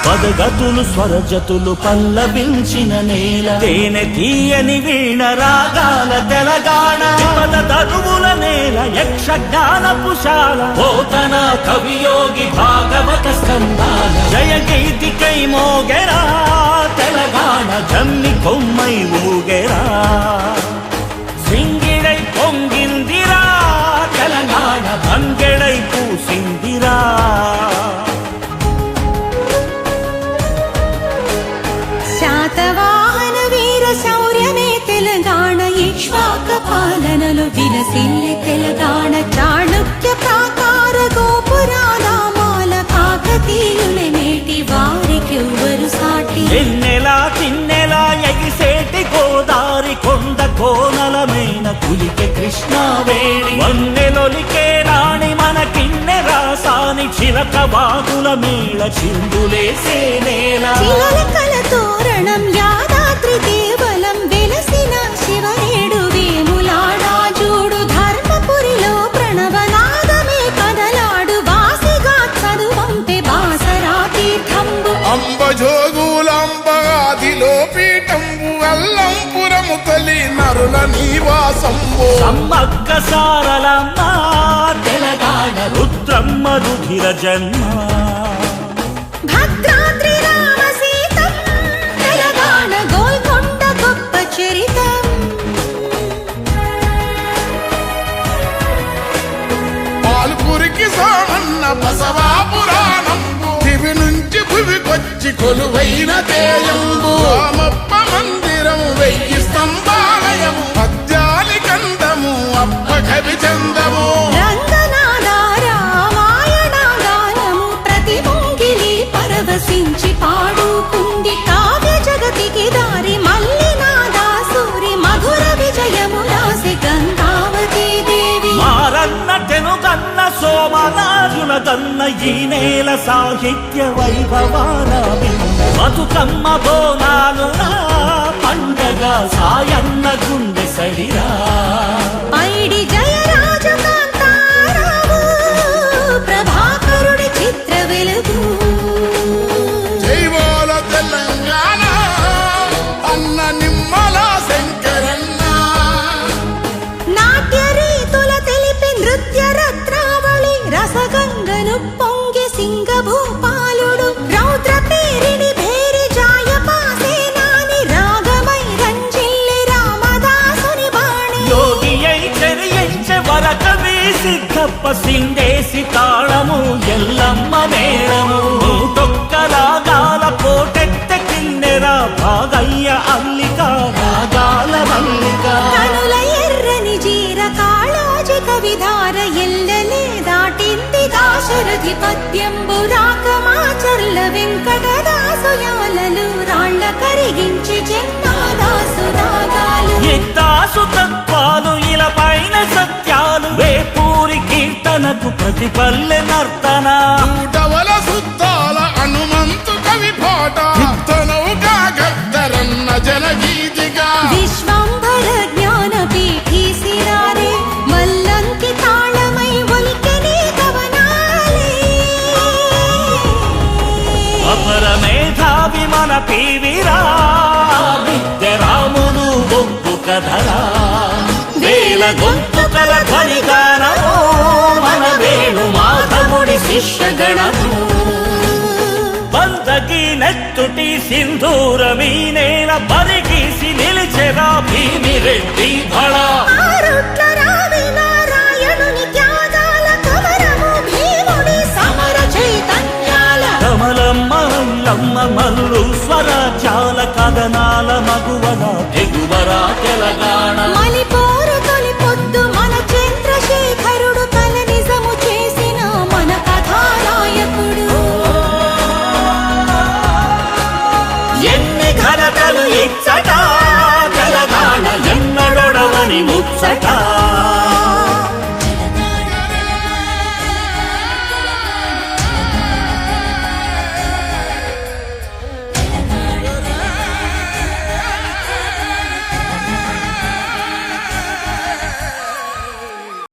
పదగతులు స్వరజతులు పల్లవించిన నేల, తేనె తీయని వీణ రాగాల తెలంగాణ. పద తరువుల నేల యక్షగానపుశాల, పోతన కవియోగి భాగవత స్కందాల. జయ గీతికై మోగెరా తెలంగాణ, జమ్మి కొమ్మై ఊగెరా. సింగిడై పొంగిందిరా తెలంగాణ, బంగెడై పూసిందిరా. శాతవాహన వీర శౌర్యమే తెలంగాణ, ఇక్ష్వాక పాలనలో విలసిల్లే తెలంగాణ. చాణుక్య ప్రాకార గోపురాల మాల, కాకతీయుల నేటి వారికెవ్వరు సాటి. ఎన్నెలా తిన్నెలా ఎగిసేటి గోదారి, కొండ కోనలమైన కులికే కృష్ణావేణి. వన్నెలొలికే రాణి మన కిన్నె రాసాని, చిలక బాగుల మేళ చిందులేసే నేల. చిలకల తోరణం యాదాద్రి దేవలం, వెలసిన శివనేడు వేములాడా జూడు. ధర్మపురిలో ప్రణవనాదమే కదలాడు, వాసిగా చదువంపే బాసరా తీర్థంబు. అంబజోగులంబగాదిలో పీఠంబు, అల్లంపురము తల్లి నరుల నివాసంబు. సమ్మక్క సారలమ్మ తెలంగాణ, రుద్రమ్మ రుధిర జన్మ. భద్రాద్రి రామ సీతం తెలంగాణ, గోల్కొండ గొప్ప చరితం. పాల్పురికి సోమన్న బసవా పురాణంబు, దివి నుంచి భువికొచ్చి కొలువైన తేయంబు. రామప్ప మందిరం 1000 స్తంభాలయము, పద్యాలి కందము అప్ప కవి చందము. రంగనాథ రామాయణ గానము, ప్రతి ముంగిలి పరవశించి పాడుకుంది. కావ్య జగతికి దారి మల్లినాదా సూరి, మధుర విజయము రాసి గంగావతీ దేవి. మారన్న తెనుగన్న సోమనాథుల దన్న, ఈ నేల సాహిత్య వైభవాల బింద. బతుకమ్మ బోనాలు పండగ, సాయన్న గుండె సడిరా. పైడి జయరాజు కాంతారావు, ప్రభాకరుడి చిత్ర వెలుగు. జైవాల తెలంగాణ అన్న నిమ్మల శంకరన్న. నాట్య రీతుల తెలిపి నృత్య రత్నావళి, రసగంగను పొంగి సింగభూపాలుడు. రౌద్ర పేరిని భేరి జాయపాసేనాని, రాగమై రంజిల్లి రామదాసుని బాణి. యోగి అయి చెరియించే వరకవి సిద్ధప్ప, సిందేసి తాళము ఎల్లమ్మ మేళము. తొక్క రాగాల కోటెత్త కిన్నెరా, భాగయ్య అల్లిక రాగాల మల్లిక. కనుల ఎర్రని జీర కాళోజి కవిధార, ఎల్లలే దాటింది దాశరథి పద్యంబు. రాకమాచర్ల వెంకటదాసు యాలలు, రాళ్ల కరిగించి జన్మాదాసు దాగాలు. ఇద్దాసు తత్వాలు ఇలా పైన సత్యాలు, వేపూరి కీర్తనకు ప్రతి పల్లె నర్తన. నూటవల సుద్దాల హనుమంతు కవి పాట, యుద్ధనౌకా గద్దరన్న జనగీతిగా. విశ్వంభర జ్ఞాన పీఠీ సిరారే, మల్లంకి తాళమై ఒలికెనే కవనాలే. అపర మేధావి మన పీవిరా, విద్య రాముడు బొగ్గు కథరా. వేల గొంతుకల ధ్వనిగానము, మన వేణు మాధవుడి శిష్యగణము. బందకి నెత్తుటి సింధూరమీ నేల, బరిగీసి నిలిచెరా భీమిరెడ్డి భళ. ఆరుట్ల రావి నారాయణుని త్యాగాల కమరము, భీముడి సమర చైతన్యాల. కమలమ్మ అల్లమ్మ మల్లు స్వరాజ్యాల, కథనాల మగువల ఎగువరా తెలంగాణ. మలిపోరు తొలి పొద్దు మన చంద్రశేఖరుడు, కల నిజము చేసిన మన కథానాయకుడు. ఎన్ని ఘనతలు ఇచ్చట తెలంగాణ, ఎన్నడొడవని ముచ్చట.